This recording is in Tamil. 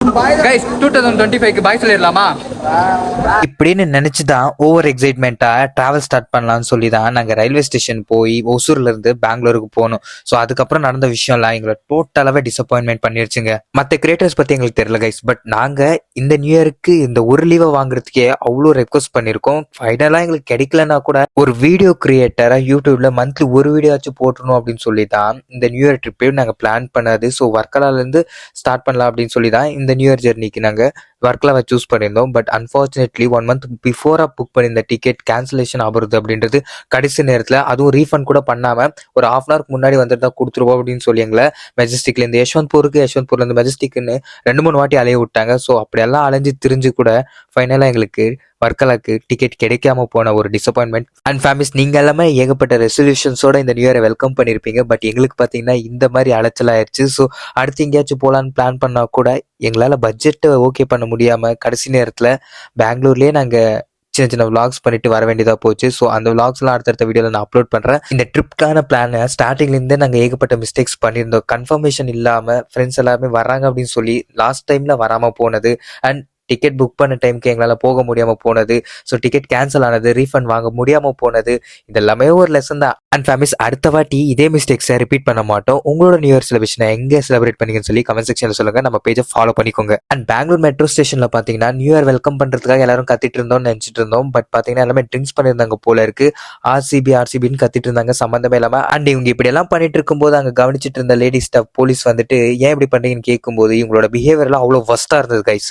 கைஸ் 2025க்கு பாய் சொல்லிடலாமா இப்படின்னு நினைச்சுதான் ஓவர் எக்ஸைட்மெண்ட்டா டிராவல் ஸ்டார்ட் பண்ணலாம்னு சொல்லி தான் நாங்கள் ரயில்வே ஸ்டேஷன் போய் ஒசூர்ல இருந்து பெங்களூருக்கு போனோம். ஸோ அதுக்கப்புறம் நடந்த விஷயம்லாம் எங்களை டோட்டலாகவே டிசப்பாயின்மெண்ட் பண்ணிருச்சுங்க. மற்ற கிரியேட்டர்ஸ் பத்தி எங்களுக்கு தெரியல கைஸ், பட் நாங்க இந்த நியூ இயருக்கு இந்த ஒரு லீவை வாங்குறதுக்கே அவ்வளோ ரெக்வஸ்ட் பண்ணியிருக்கோம். ஃபைனலாக எங்களுக்கு கிடைக்கலன்னா கூட ஒரு வீடியோ கிரியேட்டரா யூடியூப்ல மந்த்லி ஒரு வீடியோ ஆச்சு போட்டணும் அப்படின்னு சொல்லி தான் இந்த நியூ இயர் ட்ரிப்பே நாங்கள் பிளான் பண்ணது. ஸோ வர்க்கலால இருந்து ஸ்டார்ட் பண்ணலாம் அப்படின்னு சொல்லி தான் இந்த நியூ இயர் ஜெர்னிக்கு நாங்கள் வர்க்கலாவை சூஸ் பண்ணியிருந்தோம். பட் அன்ஃபார்ச்சுனேட்லி 1 month பிஃபோரா புக் பண்ணியிருந்த டிக்கெட் கேன்சலேஷன் ஆகுறது அப்படின்றது கடைசி நேரத்தில், அதுவும் ரீஃபண்ட் கூட பண்ணாம ஒரு ½ hour முன்னாடி வந்துட்டு கொடுத்துருவோம் அப்படின்னு சொல்லி எங்களை மெஜஸ்டிக்ல இருந்து யஷ்வந்த்பூர்ல இருந்து மெஜஸ்டிக்னு 2-3 வாட்டி அலைய விட்டாங்க. ஸோ அப்படியெல்லாம் அலைஞ்சு திரிஞ்சு கூட ஃபைனலாக எங்களுக்கு வர்க்கலாக்கு டிக்கெட் கிடைக்காம போன ஒரு டிசப்பாயின்மெண்ட். அண்ட் ஃபேமிலிஸ், நீங்க எல்லாமே ஏகப்பட்ட ரெசல்யூஷன்ஸோட இந்த நியூ இயரை வெல்கம் பண்ணியிருப்பீங்க. பட் எங்களுக்கு பார்த்தீங்கன்னா இந்த மாதிரி அலைச்சல் ஆயிடுச்சு. ஸோ அடுத்து எங்கேயாச்சும் போகலான்னு பிளான் பண்ணா கூட எங்களால் பட்ஜெட்டை ஓகே பண்ண முடியாம கடைசி நேரத்தில் பெங்களூர்லேயே நாங்கள் சின்ன சின்ன விளாக்ஸ் பண்ணிட்டு வர வேண்டியதா போச்சு. ஸோ அந்த விளாக்ஸ்லாம் அடுத்தடுத்த வீடியோவில் நான் அப்லோட் பண்ணுறேன். இந்த ட்ரிப்கான பிளானை ஸ்டார்டிங்லேருந்தே நாங்கள் ஏகப்பட்ட மிஸ்டேக்ஸ் பண்ணியிருந்தோம். கன்ஃபர்மேஷன் இல்லாமல் ஃப்ரெண்ட்ஸ் எல்லாருமே வராங்க அப்படின்னு சொல்லி லாஸ்ட் டைமில் வராமல் போனது, அண்ட் டிக்கெட் புக் பண்ண டைமுக்கு எங்களால் போக முடியாமல் போனது, ஸோ டிக்கெட் கேன்சல் ஆனது, ரீஃபண்ட் வாங்க முடியாமல் போனது, இதெல்லாமே ஒரு லெசன் தான். அண்ட் ஃபேமிலிஸ், அடுத்த வாட்டி இதே மிஸ்டேக்ஸை ரிப்பீட் பண்ண மாட்டோம். உங்களோட நியூ இயர் செலிப்ரேஷனை எங்கே செலிப்ரேட் பண்ணீங்கன்னு சொல்லி கமெண்ட் செக்ஷனில் சொல்லுங்கள். நம்ம பேஜை ஃபாலோ பண்ணிக்கோங்க. அண்ட் பெங்களூர் மெட்ரோ ஸ்டேஷனில் பார்த்தீங்கன்னா நியூ இயர் வெல்கம் பண்ணுறதுக்காக எல்லாரும் கத்திட்டு இருந்தோம்னு நினச்சிட்டு இருந்தோம். பட் பார்த்தீங்கன்னா எல்லாமே ட்ரிங்க்ஸ் பண்ணியிருந்தாங்க போல இருக்கு. ஆர்சிபின்னு கத்திட்டு இருந்தாங்க சம்மந்தமே இல்லாமல். அண்ட் இவங்க இப்படி எல்லாம் பண்ணிட்டு இருக்கும்போது அங்கே கவனிச்சிட்டு இருந்த லேடி ஸ்டாஃப் போலீஸ் வந்துட்டு ஏன் இப்படி பண்ணுறீங்கன்னு கேட்கும்போது இவங்களோட பிஹேவியர்லாம் அவ்வளோ ஒஸ்ட்டாக இருந்தது கைஸ்.